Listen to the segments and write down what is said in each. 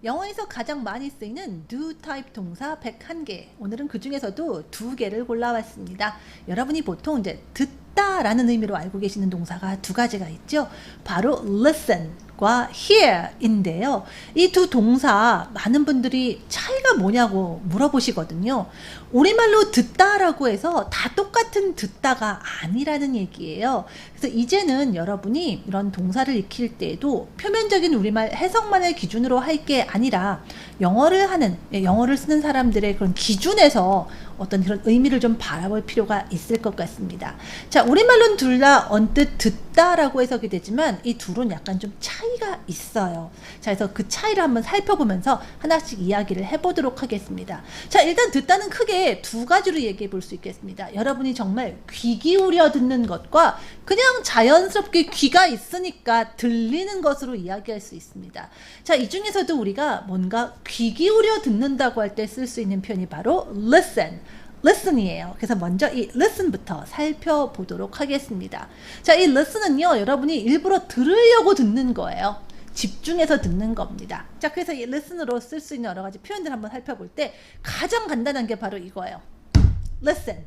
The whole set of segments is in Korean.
영어에서 가장 많이 쓰이는 do 타입 동사 101개. 오늘은 그 중에서도 2개를 골라왔습니다. 여러분이 보통 이제 듣다라는 의미로 알고 계시는 동사가 두 가지가 있죠. 바로 listen과 hear인데요. 이 두 동사 많은 분들이 차이가 뭐냐고 물어보시거든요. 우리말로 듣다라고 해서 다 똑같은 듣다가 아니라는 얘기예요. 그래서 이제는 여러분이 이런 동사를 익힐 때에도 표면적인 우리말 해석만을 기준으로 할 게 아니라 영어를 쓰는 사람들의 그런 기준에서 어떤 그런 의미를 좀 바라볼 필요가 있을 것 같습니다. 자, 우리말로는 둘 다 언뜻 듣다라고 해석이 되지만 이 둘은 약간 좀 차이가 있어요. 자, 그래서 그 차이를 한번 살펴보면서 하나씩 이야기를 해보도록 하겠습니다. 자, 일단 듣다는 크게 두 가지로 얘기해 볼 수 있겠습니다. 여러분이 정말 귀 기울여 듣는 것과 그냥 자연스럽게 귀가 있으니까 들리는 것으로 이야기할 수 있습니다. 자, 이 중에서도 우리가 뭔가 귀 기울여 듣는다고 할 때 쓸 수 있는 표현이 바로 listen이에요. 그래서 먼저 이 listen부터 살펴보도록 하겠습니다. 자, 이 listen은요, 여러분이 일부러 들으려고 듣는 거예요. 집중해서 듣는 겁니다. 자, 그래서 이 listen으로 쓸 수 있는 여러 가지 표현들 한번 살펴볼 때 가장 간단한 게 바로 이거예요. listen.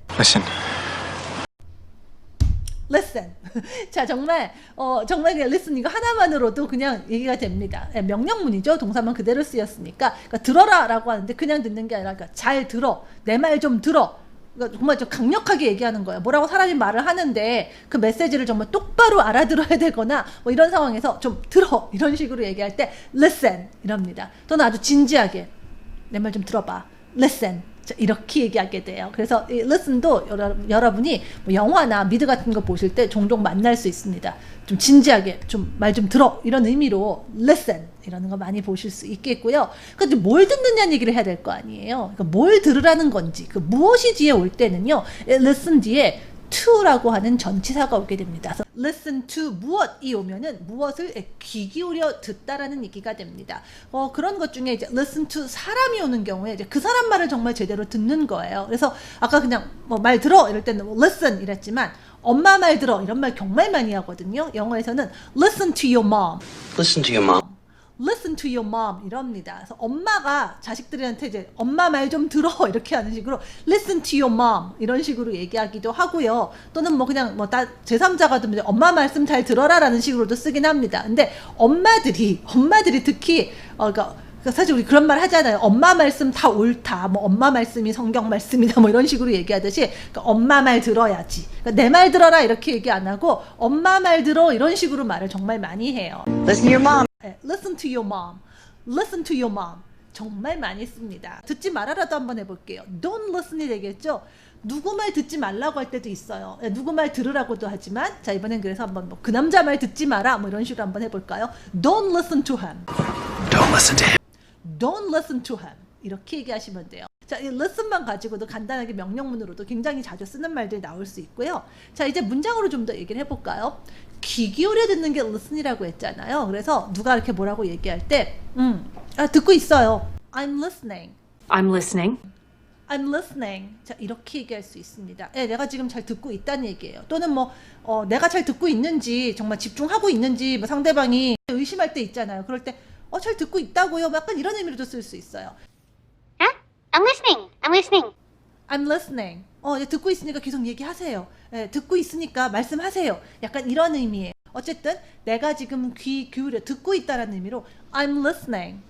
자, 정말 그냥 listen 이거 하나만으로도 그냥 얘기가 됩니다. 명령문이죠. 동사만 그대로 쓰였으니까. 그러니까 들어라 라고 하는데 그냥 듣는 게 아니라 그러니까 잘 들어. 내 말 좀 들어. 그러니까 정말 좀 강력하게 얘기하는 거예요. 뭐라고 사람이 말을 하는데 그 메시지를 정말 똑바로 알아들어야 되거나 뭐 이런 상황에서 좀 들어. 이런 식으로 얘기할 때 listen 이럽니다. 또는 아주 진지하게 내 말 좀 들어봐. listen. 이렇게 얘기하게 돼요. 그래서 이 listen도 여러분이 뭐 영화나 미드 같은 거 보실 때 종종 만날 수 있습니다. 좀 진지하게 좀 말 좀 들어 이런 의미로 listen 이라는 거 많이 보실 수 있겠고요. 그런데 뭘 듣느냐는 얘기를 해야 될 거 아니에요. 그러니까 뭘 들으라는 건지 그 무엇이 뒤에 올 때는요. listen 뒤에 to라고 하는 전치사가 오게 됩니다. 그래서 listen to 무엇이 오면은 무엇을 귀 기울여 듣다라는 얘기가 됩니다. 그런 것 중에 이제 listen to 사람이 오는 경우에 이제 그 사람 말을 정말 제대로 듣는 거예요. 그래서 아까 그냥 뭐 말 들어 이럴 때는 뭐 listen 이랬지만 엄마 말 들어 이런 말 정말 많이 하거든요. 영어에서는 listen to your mom. Listen to your mom. Listen to your mom 이럽니다. 그래서 엄마가 자식들한테 이제 엄마 말 좀 들어 이렇게 하는 식으로 Listen to your mom 이런 식으로 얘기하기도 하고요. 또는 뭐 그냥 뭐 제3자가 들으면 엄마 말씀 잘 들어라라는 식으로도 쓰긴 합니다. 근데 엄마들이 특히 그러니까 사실 우리 그런 말 하잖아요. 엄마 말씀 다 옳다. 뭐 엄마 말씀이 성경 말씀이다. 뭐 이런 식으로 얘기하듯이 그러니까 엄마 말 들어야지. 그러니까 내 말 들어라 이렇게 얘기 안 하고 엄마 말 들어 이런 식으로 말을 정말 많이 해요. Listen to your mom. 네, listen to your mom. Listen to your mom. 정말 많이 씁니다. 듣지 말아라도 한번 해볼게요. Don't listen이 되겠죠? 누구 말 듣지 말라고 할 때도 있어요. 누구 말 들으라고도 하지만 자, 이번엔 그래서 한번 뭐 그 남자 말 듣지 마라 뭐 이런 식으로 한번 해볼까요? Don't listen to him. Don't listen to him. Don't listen to him. 이렇게 얘기하시면 돼요. 자, 이 listen만 가지고도 간단하게 명령문으로도 굉장히 자주 쓰는 말들이 나올 수 있고요. 자, 이제 문장으로 좀 더 얘기를 해볼까요? 귀 기울여 듣는 게 listen이라고 했잖아요. 그래서 누가 이렇게 뭐라고 얘기할 때 듣고 있어요. I'm listening. I'm listening. I'm listening. 자, 이렇게 얘기할 수 있습니다. 내가 지금 잘 듣고 있다는 얘기예요. 또는 뭐 내가 잘 듣고 있는지 정말 집중하고 있는지 뭐 상대방이 의심할 때 있잖아요. 그럴 때 잘 듣고 있다고요? 약간 이런 의미로도 쓸 수 있어요. I'm listening. I'm listening. I'm listening. 듣고 있으니까 계속 얘기하세요. 듣고 있으니까 말씀하세요. 약간 이런 의미예요. 어쨌든 내가 지금 귀 기울여 듣고 있다는 의미로 I'm listening.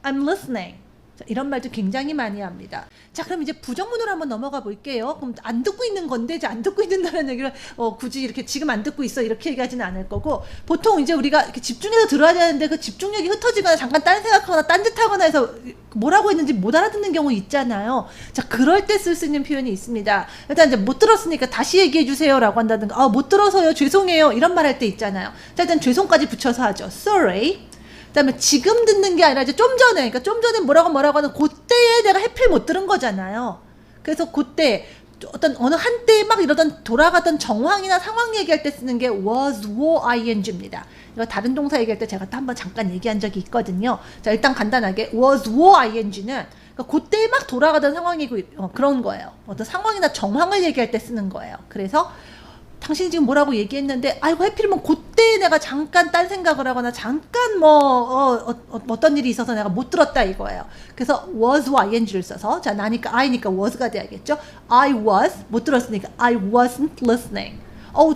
I'm listening. 자, 이런 말도 굉장히 많이 합니다. 자, 그럼 이제 부정문으로 한번 넘어가 볼게요. 그럼 안 듣고 있는 건데 이제 안 듣고 있는다는 얘기를 굳이 이렇게 지금 안 듣고 있어 이렇게 얘기하지는 않을 거고 보통 이제 우리가 이렇게 집중해서 들어야 되는데 그 집중력이 흩어지거나 잠깐 딴 생각하거나 딴짓하거나 해서 뭐라고 했는지 못 알아듣는 경우 있잖아요. 자, 그럴 때 쓸 수 있는 표현이 있습니다. 일단 이제 못 들었으니까 다시 얘기해 주세요라고 한다든가 못 들어서요 죄송해요 이런 말 할 때 있잖아요. 자, 일단 죄송까지 붙여서 하죠. Sorry. 그다음에 지금 듣는 게 아니라 이제 좀 전에, 그러니까 좀 전에 뭐라고 하는 그때에 내가 해필 못 들은 거잖아요. 그래서 그때 어떤 어느 한때에 막 이러던 돌아가던 정황이나 상황 얘기할 때 쓰는 게 was, were, ing입니다. 이거 다른 동사 얘기할 때 제가 또 한번 잠깐 얘기한 적이 있거든요. 자, 일단 간단하게 was, were, ing는 그러니까 그때에 막 돌아가던 상황이고 그런 거예요. 어떤 상황이나 정황을 얘기할 때 쓰는 거예요. 그래서 당신이 지금 뭐라고 얘기했는데 아이고 하필이면 그때 내가 잠깐 딴 생각을 하거나 잠깐 어떤 일이 있어서 내가 못 들었다 이거예요. 그래서 was와 ing를 써서 자 나니까 I니까 was가 돼야겠죠. I was 못 들었으니까 I wasn't listening.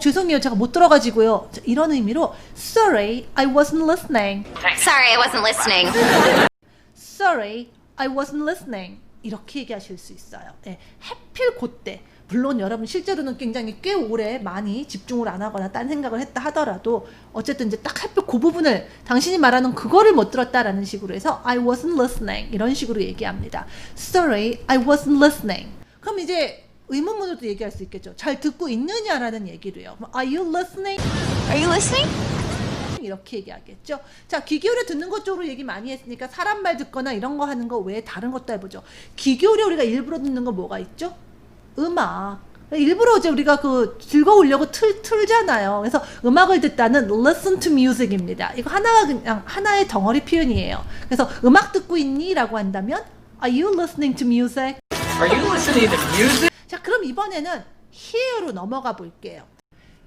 죄송해요 제가 못 들어가지고요. 자, 이런 의미로 sorry I wasn't listening. Sorry, I wasn't listening. Sorry I wasn't listening. 이렇게 얘기하실 수 있어요. 네, 하필 그때 물론 여러분 실제로는 굉장히 꽤 오래 많이 집중을 안 하거나 딴 생각을 했다 하더라도 어쨌든 이제 딱 하필 그 부분을 당신이 말하는 그거를 못 들었다라는 식으로 해서 I wasn't listening 이런 식으로 얘기합니다. Sorry, I wasn't listening. 그럼 이제 의문문으로도 얘기할 수 있겠죠. 잘 듣고 있느냐라는 얘기로요. Are you listening? Are you listening? 이렇게 얘기하겠죠. 자, 귀 기울여 듣는 것 쪽으로 얘기 많이 했으니까 사람 말 듣거나 이런 거 하는 거 외에 다른 것도 해보죠. 귀 기울여 우리가 일부러 듣는 거 뭐가 있죠? 음악. 일부러 이제 우리가 그 즐거우려고 틀잖아요. 그래서 음악을 듣다는 listen to music입니다. 이거 하나가 그냥 하나의 덩어리 표현이에요. 그래서 음악 듣고 있니? 라고 한다면 Are you listening to music? Are you listening to music? 자, 그럼 이번에는 hear로 넘어가 볼게요.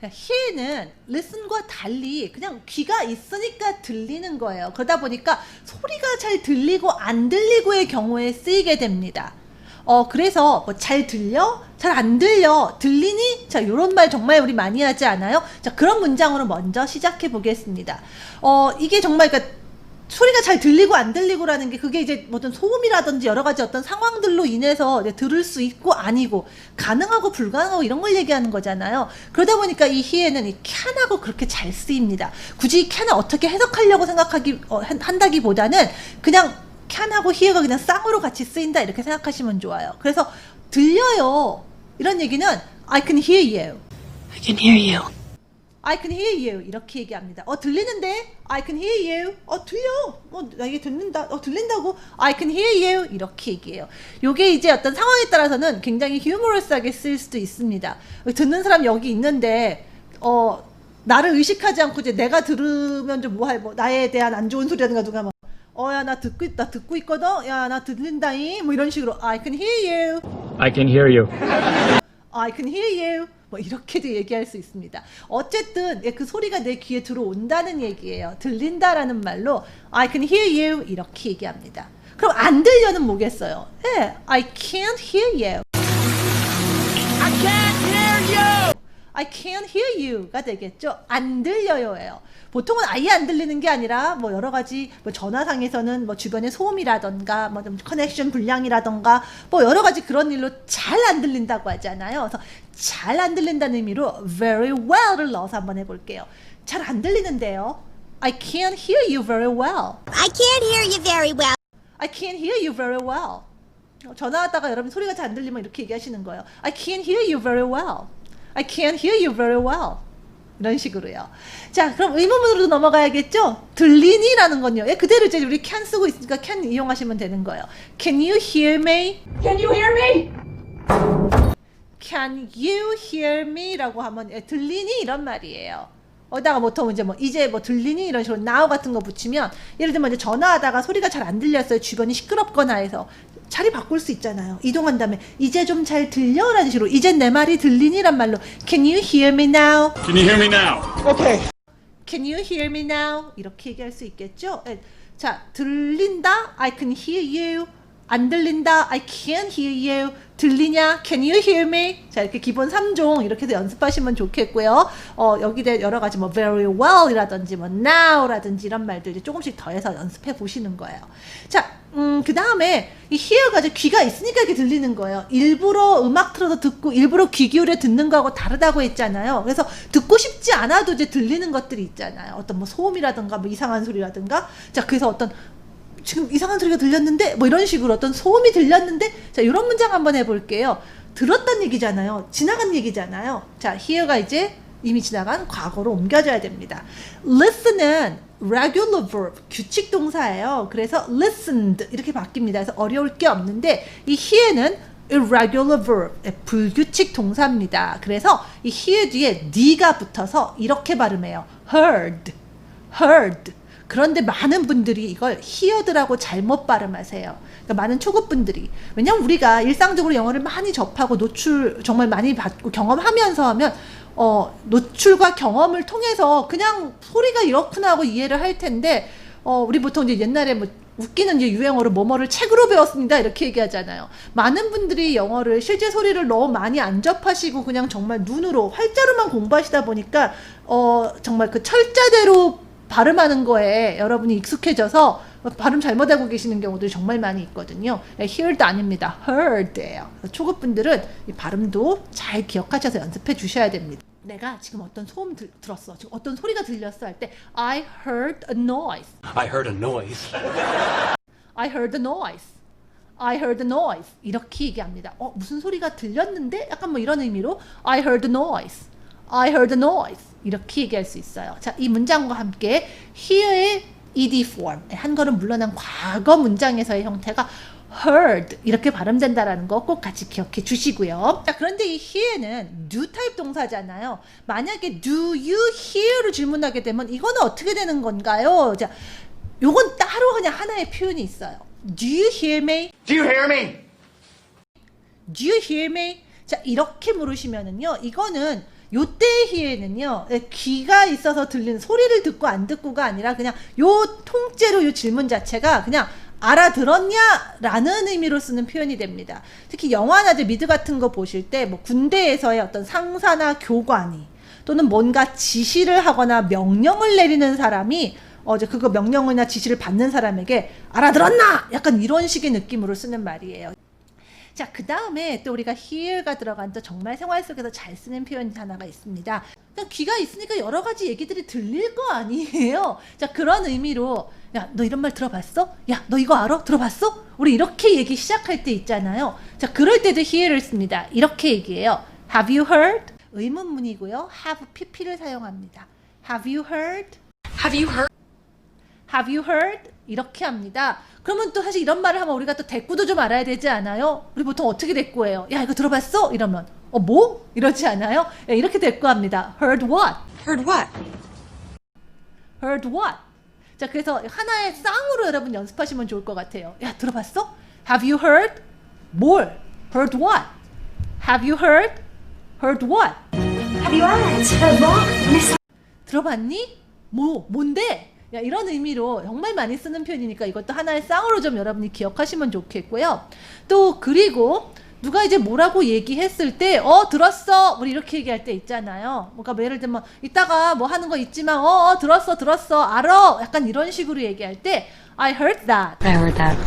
hear는 listen과 달리 그냥 귀가 있으니까 들리는 거예요. 그러다 보니까 소리가 잘 들리고 안 들리고의 경우에 쓰이게 됩니다. 그래서 뭐 잘 들려? 잘 안 들려? 들리니? 자, 요런 말 정말 우리 많이 하지 않아요? 자, 그런 문장으로 먼저 시작해 보겠습니다. 이게 정말 그러니까 소리가 잘 들리고 안 들리고라는 게 그게 이제 어떤 소음이라든지 여러 가지 어떤 상황들로 인해서 이제 들을 수 있고 아니고 가능하고 불가능하고 이런 걸 얘기하는 거잖아요. 그러다 보니까 이 here는 이 can하고 그렇게 잘 쓰입니다. 굳이 이 can을 어떻게 해석하려고 한다기보다는 그냥 can하고 here가 그냥 쌍으로 같이 쓰인다 이렇게 생각하시면 좋아요. 그래서 들려요 이런 얘기는 I can hear you. I can hear you. I can hear you 이렇게 얘기합니다. 들리는데 I can hear you. 들려. 나 이게 듣는다. 들린다고 I can hear you 이렇게 얘기해요. 요게 이제 어떤 상황에 따라서는 굉장히 휴머러스하게 쓸 수도 있습니다. 듣는 사람 여기 있는데 나를 의식하지 않고 이제 내가 들으면 좀 뭐 나에 대한 안 좋은 소리라든가 누가 막 야 나 듣고 있거든. 야 나 들린다잉. 뭐 이런 식으로 I can hear you. I can hear you. I can hear you. 뭐 이렇게도 얘기할 수 있습니다. 어쨌든 그 소리가 내 귀에 들어온다는 얘기예요. 들린다라는 말로 I can hear you 이렇게 얘기합니다. 그럼 안 들려는 뭐겠어요? I can't hear you. I can't hear you. I can't hear you가 되겠죠. 안 들려요예요. 보통은 아예 안 들리는 게 아니라 뭐 여러 가지 뭐 전화상에서는 뭐 주변에 소음이라던가 뭐 좀 커넥션 불량이라던가 뭐 여러 가지 그런 일로 잘 안 들린다고 하잖아요. 그래서 잘 안 들린다는 의미로 very well를 넣어서 한번 해볼게요. 잘 안 들리는데요. I can't hear you very well. I can't hear you very well. I can't hear you very well. 전화하다가 여러분 소리가 잘 안 들리면 이렇게 얘기하시는 거예요. I can't hear you very well. I can't hear you very well. 이런 식으로요. 자, 그럼 의문문으로 넘어가야겠죠? 들리니? 라는 건요. 그대로 이제 우리 can 쓰고 있으니까 can 이용하시면 되는 거예요. Can you hear me? Can you hear me? Can you hear me? 라고 하면 들리니? 이런 말이에요. 어디다가 보통 이제 뭐 들리니? 이런 식으로 now 같은 거 붙이면 예를 들면 이제 전화하다가 소리가 잘 안 들렸어요. 주변이 시끄럽거나 해서 자리 바꿀 수 있잖아요. 이동한 다음에 이제 좀 잘 들려? 라는 식으로 이제 내 말이 들리니? 란 말로 Can you hear me now? Can you hear me now? Okay. Can you hear me now? 이렇게 얘기할 수 있겠죠? 자, 들린다? I can hear you. 안 들린다? I can't hear you. 들리냐? Can you hear me? 자, 이렇게 기본 3종 이렇게 해서 연습하시면 좋겠고요. 여기에 여러 가지 뭐 very well 이라든지 뭐 now라든지 이런 말들 조금씩 더해서 연습해 보시는 거예요. 자, 그 다음에 이 hear가 이제 귀가 있으니까 이렇게 들리는 거예요. 일부러 음악 틀어서 듣고 일부러 귀 기울여 듣는 거하고 다르다고 했잖아요. 그래서 듣고 싶지 않아도 이제 들리는 것들이 있잖아요. 어떤 뭐 소음이라든가 뭐 이상한 소리라든가. 자, 그래서 어떤 지금 이상한 소리가 들렸는데 뭐 이런 식으로 어떤 소음이 들렸는데 자, 이런 문장 한번 해볼게요. 들었단 얘기잖아요. 지나간 얘기잖아요. 자, hear가 이제 이미 지나간 과거로 옮겨져야 됩니다. listen은 regular verb, 규칙 동사예요. 그래서 listened 이렇게 바뀝니다. 그래서 어려울 게 없는데 이 hear는 irregular verb, 불규칙 동사입니다. 그래서 이 hear 뒤에 d가 붙어서 이렇게 발음해요. heard, heard. 그런데 많은 분들이 이걸 heard라고 잘못 발음하세요. 그러니까 많은 초급분들이. 왜냐면 우리가 일상적으로 영어를 많이 접하고 노출 정말 많이 받고 경험하면서 하면 노출과 경험을 통해서 그냥 소리가 이렇구나 하고 이해를 할 텐데, 우리 보통 이제 옛날에 뭐 웃기는 이제 유행어로 뭐뭐를 책으로 배웠습니다 이렇게 얘기하잖아요. 많은 분들이 영어를 실제 소리를 너무 많이 안 접하시고 그냥 정말 눈으로 활자로만 공부하시다 보니까 정말 그 철자대로 발음하는 거에 여러분이 익숙해져서 발음 잘못하고 계시는 경우들이 정말 많이 있거든요. heard 아닙니다. heard예요. 초급분들은 이 발음도 잘 기억하셔서 연습해 주셔야 됩니다. 내가 지금 어떤 소음 들었어. 지금 어떤 소리가 들렸어 할 때 I heard a noise. I heard a noise. I heard a noise. I heard a noise. 이렇게 얘기합니다. 무슨 소리가 들렸는데? 약간 뭐 이런 의미로 I heard a noise. I heard a noise. 이렇게 얘기할 수 있어요. 자, 이 문장과 함께 here의 ed form, 한 걸음 물러난 과거 문장에서의 형태가 heard 이렇게 발음된다라는 거 꼭 같이 기억해 주시고요. 자, 그런데 이 here는 do 타입 동사잖아요. 만약에 do you hear로 질문하게 되면 이거는 어떻게 되는 건가요? 자, 요건 따로 그냥 하나의 표현이 있어요. Do you hear me? Do you hear me? Do you hear me? 자, 이렇게 물으시면은요, 이거는 요때의 hear는요, 귀가 있어서 들리는 소리를 듣고 안 듣고가 아니라 그냥 요 통째로 요 질문 자체가 그냥 알아들었냐? 라는 의미로 쓰는 표현이 됩니다. 특히 영화나 미드 같은 거 보실 때 뭐 군대에서의 어떤 상사나 교관이 또는 뭔가 지시를 하거나 명령을 내리는 사람이 그거 명령이나 지시를 받는 사람에게 알아들었나? 약간 이런 식의 느낌으로 쓰는 말이에요. 자, 그 다음에 또 우리가 hear가 들어간 또 정말 생활 속에서 잘 쓰는 표현 하나가 있습니다. 그냥 귀가 있으니까 여러 가지 얘기들이 들릴 거 아니에요. 자, 그런 의미로 야, 너 이런 말 들어봤어? 야, 너 이거 알아? 들어봤어? 우리 이렇게 얘기 시작할 때 있잖아요. 자, 그럴 때도 hear를 씁니다. 이렇게 얘기해요. Have you heard? 의문문이고요. have pp를 사용합니다. Have you heard? Have you heard? Have you heard? 이렇게 합니다. 그러면 또 사실 이런 말을 하면 우리가 또 대꾸도 좀 알아야 되지 않아요? 우리 보통 어떻게 대꾸해요? 야, 이거 들어봤어? 이러면 뭐? 이러지 않아요? 예, 이렇게 대꾸합니다. Heard what? Heard what? Heard what? 자, 그래서 하나의 쌍으로 여러분 연습하시면 좋을 것 같아요. 야, 들어봤어? Have you heard? 뭘? Heard what? Have you heard? Heard what? Have you heard what? 들어봤니? 뭔데? 야, 이런 의미로 정말 많이 쓰는 표현이니까 이것도 하나의 쌍으로 좀 여러분이 기억하시면 좋겠고요. 또 그리고 누가 이제 뭐라고 얘기했을 때 들었어 우리 이렇게 얘기할 때 있잖아요. 뭔가 뭐 예를 들면 이따가 뭐 하는 거 있지만 들었어 알아 약간 이런 식으로 얘기할 때 I heard that. I heard that.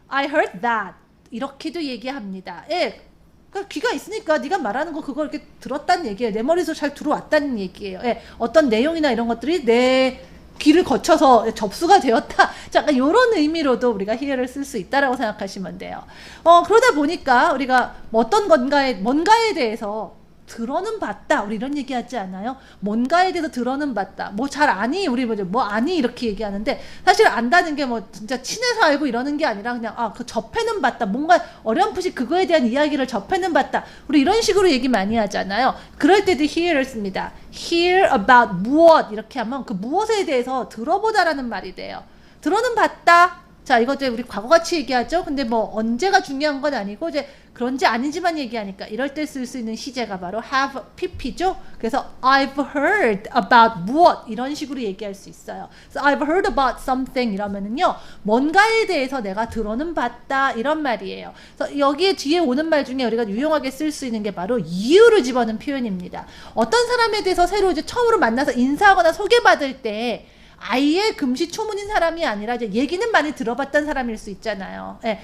I heard that. 이렇게도 얘기합니다. 예. 그러니까 귀가 있으니까 네가 말하는 거 그거 이렇게 들었다는 얘기예요. 내 머리에서 잘 들어왔다는 얘기예요. 예, 어떤 내용이나 이런 것들이 내 귀를 거쳐서 접수가 되었다. 자, 약간 이런 의미로도 우리가 hear를 쓸 수 있다라고 생각하시면 돼요. 그러다 보니까 우리가 어떤 뭔가에 대해서 들어는 봤다. 우리 이런 얘기 하지 않아요? 뭔가에 대해서 들어는 봤다. 뭐 잘 아니? 우리 뭐 아니? 이렇게 얘기하는데 사실 안다는 게 뭐 진짜 친해서 알고 이러는 게 아니라 그냥 그 접해는 봤다. 뭔가 어렴풋이 그거에 대한 이야기를 접해는 봤다. 우리 이런 식으로 얘기 많이 하잖아요. 그럴 때도 hear를 씁니다. hear about 무엇 이렇게 하면 그 무엇에 대해서 들어보다라는 말이 돼요. 들어는 봤다. 자, 이거 이제 우리 과거같이 얘기하죠. 근데 뭐 언제가 중요한 건 아니고 이제 그런지 아닌지만 얘기하니까 이럴 때 쓸 수 있는 시제가 바로 have pp죠. 그래서 I've heard about 무엇 이런 식으로 얘기할 수 있어요. 그래서 I've heard about something 이러면은요 뭔가에 대해서 내가 들어는 봤다 이런 말이에요. 그래서 여기에 뒤에 오는 말 중에 우리가 유용하게 쓸 수 있는 게 바로 you를 집어넣은 표현입니다. 어떤 사람에 대해서 새로 이제 처음으로 만나서 인사하거나 소개받을 때 아예 금시초문인 사람이 아니라 이제 얘기는 많이 들어봤던 사람일 수 있잖아요. 예.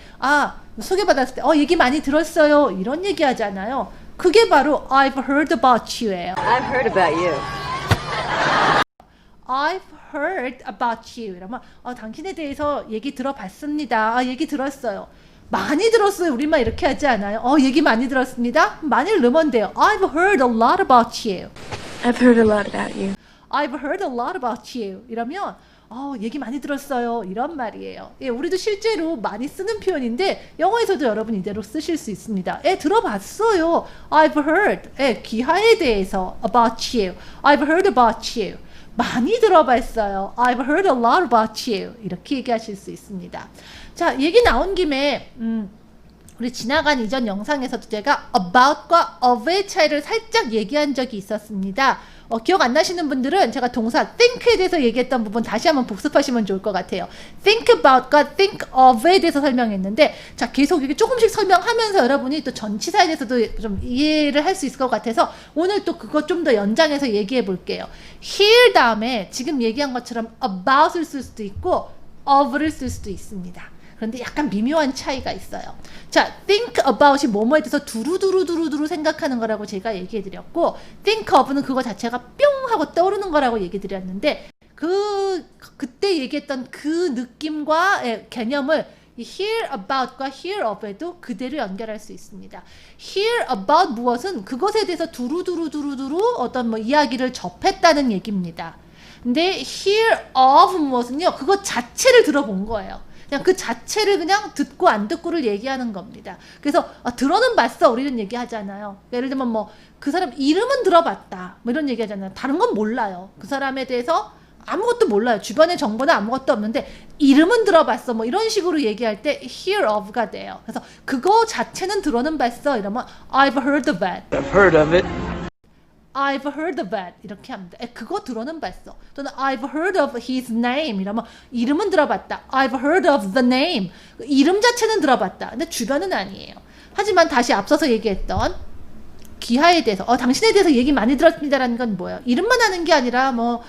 소개받았을 때 얘기 많이 들었어요. 이런 얘기 하잖아요. 그게 바로 I've heard about you예요. I've heard about you. I've heard about you. 이러면 당신에 대해서 얘기 들어봤습니다. 얘기 들었어요. 많이 들었어요. 우리만 이렇게 하지 않아요? 얘기 많이 들었습니다. 많이를 넣으면 돼요. I've heard a lot about you. I've heard a lot about you. I've heard a lot about you. 이러면 얘기 많이 들었어요. 이런 말이에요. 예, 우리도 실제로 많이 쓰는 표현인데 영어에서도 여러분 이대로 쓰실 수 있습니다. 들어봤어요. I've heard. 귀하에 대해서 about you. I've heard about you. 많이 들어봤어요. I've heard a lot about you. 이렇게 얘기하실 수 있습니다. 자, 얘기 나온 김에 우리 지나간 이전 영상에서도 제가 about과 of의 차이를 살짝 얘기한 적이 있었습니다. 기억 안 나시는 분들은 제가 동사 think에 대해서 얘기했던 부분 다시 한번 복습하시면 좋을 것 같아요. think about과 think of에 대해서 설명했는데, 자, 계속 이렇게 조금씩 설명하면서 여러분이 또 전치사에 대해서도 좀 이해를 할 수 있을 것 같아서 오늘 또 그거 좀 더 연장해서 얘기해 볼게요. here 다음에 지금 얘기한 것처럼 about을 쓸 수도 있고 of를 쓸 수도 있습니다. 그런데 약간 미묘한 차이가 있어요. 자, think about이 뭐뭐에 대해서 두루두루 생각하는 거라고 제가 얘기해 드렸고, think of는 그거 자체가 뿅 하고 떠오르는 거라고 얘기 드렸는데, 그때 얘기했던 그 느낌과 개념을 이 hear about과 hear of에도 그대로 연결할 수 있습니다. hear about 무엇은 그것에 대해서 두루두루 어떤 뭐 이야기를 접했다는 얘기입니다. 근데 hear of 무엇은요, 그것 자체를 들어본 거예요. 그냥 그 자체를 그냥 듣고 안 듣고를 얘기하는 겁니다. 그래서 들어는 봤어, 우리는 얘기하잖아요. 예를 들면 뭐 그 사람 이름은 들어봤다 뭐 이런 얘기하잖아요. 다른 건 몰라요. 그 사람에 대해서 아무것도 몰라요. 주변에 정보는 아무것도 없는데 이름은 들어봤어 뭐 이런 식으로 얘기할 때 hear of가 돼요. 그래서 그거 자체는 들어는 봤어 이러면 I've heard of it. I've heard of it. I've heard of it 이렇게 합니다. 그거 들어는 봤어. 또는 I've heard of his name 이러면 이름은 들어봤다. I've heard of the name. 이름 자체는 들어봤다. 근데 주변은 아니에요. 하지만 다시 앞서서 얘기했던 기하에 대해서 당신에 대해서 얘기 많이 들었습니다라는 건 뭐예요? 이름만 하는 게 아니라 뭐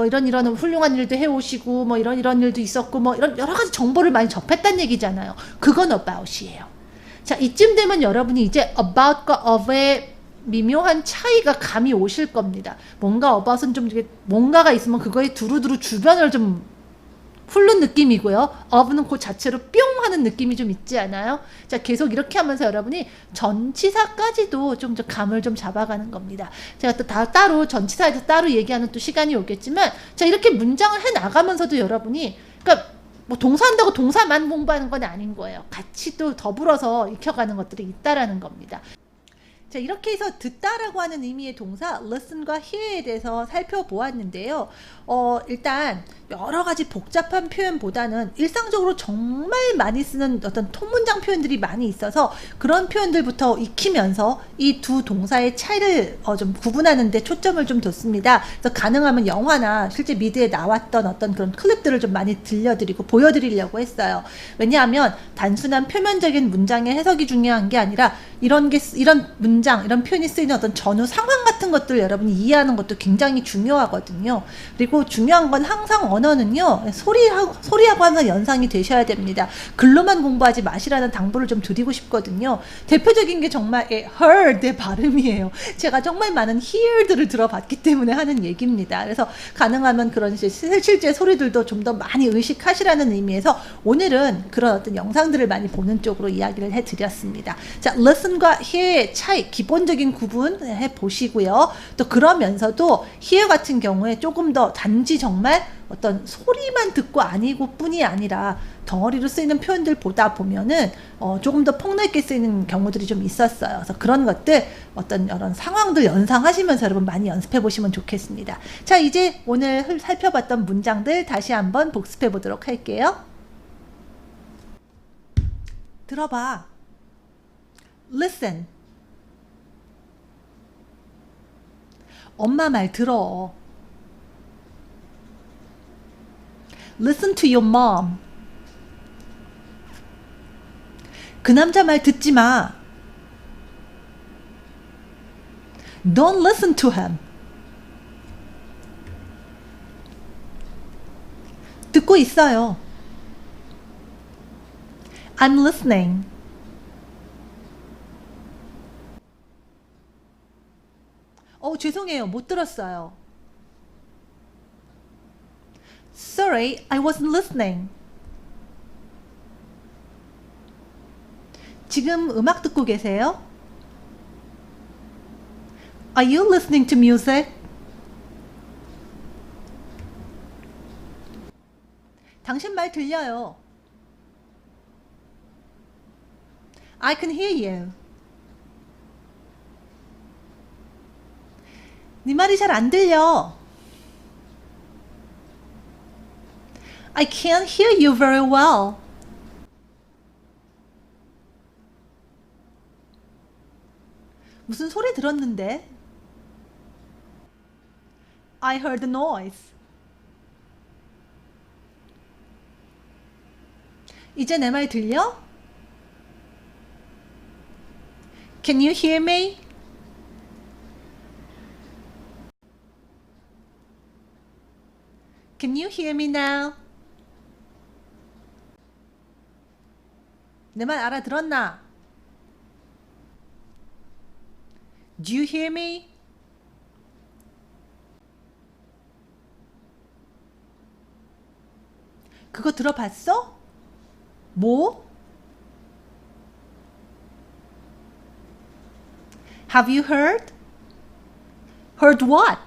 이런 훌륭한 일도 해오시고 뭐 이런 일도 있었고 뭐 이런 여러 가지 정보를 많이 접했다는 얘기잖아요. 그건 about이에요. 자, 이쯤 되면 여러분이 이제 about과 of의 미묘한 차이가 감이 오실 겁니다. 뭔가 about은 좀 뭔가가 있으면 그거에 두루두루 주변을 좀 훑는 느낌이고요. of는 그 자체로 뿅 하는 느낌이 좀 있지 않아요? 자, 계속 이렇게 하면서 여러분이 전치사까지도 좀 감을 좀 잡아가는 겁니다. 제가 또 따로 전치사에서 따로 얘기하는 또 시간이 오겠지만, 자, 이렇게 문장을 해 나가면서도 여러분이, 그러니까 뭐 동사한다고 동사만 공부하는 건 아닌 거예요. 같이 또 더불어서 익혀가는 것들이 있다라는 겁니다. 자, 이렇게 해서 듣다라고 하는 의미의 동사 listen과 hear에 대해서 살펴보았는데요. 일단 여러 가지 복잡한 표현보다는 일상적으로 정말 많이 쓰는 어떤 통문장 표현들이 많이 있어서 그런 표현들부터 익히면서 이 두 동사의 차이를 좀 구분하는 데 초점을 좀 뒀습니다. 그래서 가능하면 영화나 실제 미드에 나왔던 어떤 그런 클립들을 좀 많이 들려드리고 보여드리려고 했어요. 왜냐하면 단순한 표면적인 문장의 해석이 중요한 게 아니라 이런 문장, 이런 표현이 쓰이는 어떤 전후 상황 같은 것들을 여러분이 이해하는 것도 굉장히 중요하거든요. 그리고 중요한 건 항상 언어는요, 소리하고 항상 연상이 되셔야 됩니다. 글로만 공부하지 마시라는 당부를 좀 드리고 싶거든요. 대표적인 게 정말 heard의 발음이에요. 제가 정말 많은 hear들을 들어봤기 때문에 하는 얘기입니다. 그래서 가능하면 그런 실제 소리들도 좀 더 많이 의식하시라는 의미에서 오늘은 그런 어떤 영상들을 많이 보는 쪽으로 이야기를 해드렸습니다. 자, listen과 hear의 차이, 기본적인 구분해 보시고요. 또 그러면서도 hear 같은 경우에 조금 더 단지 정말 어떤 소리만 듣고 아니고 뿐이 아니라 덩어리로 쓰이는 표현들 보다 보면은 조금 더 폭넓게 쓰이는 경우들이 좀 있었어요. 그래서 그런 것들, 어떤 이런 상황들 연상하시면서 여러분 많이 연습해 보시면 좋겠습니다. 자, 이제 오늘 살펴봤던 문장들 다시 한번 복습해 보도록 할게요. 들어봐. Listen. 엄마 말 들어. Listen to your mom. 그 남자 말 듣지 마. Don't listen to him. 듣고 있어요. I'm listening. 죄송해요. 못 들었어요. Sorry, I wasn't listening. 지금 음악 듣고 계세요? Are you listening to music? 당신 말 들려요. I can hear you. 네 말이 잘 안 들려. I can't hear you very well. 무슨 소리 들었는데? I heard a noise. 이제 내 말 들려? Can you hear me? Can you hear me now? 내 말 알아들었나? Do you hear me? 그거 들어봤어? 뭐? Have you heard? Heard what?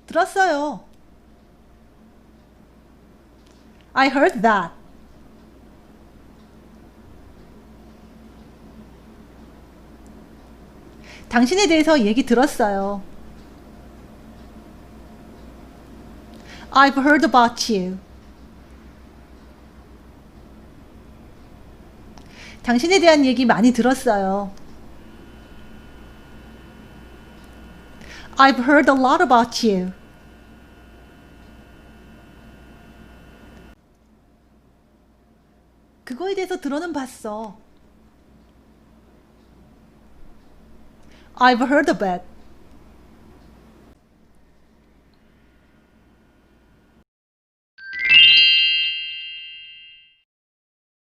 들었어요. I heard that. 당신에 대해서 얘기 들었어요. I've heard about you. 당신에 대한 얘기 많이 들었어요. I've heard a lot about you. 그거에 대해서 들어는 봤어. I've heard of it.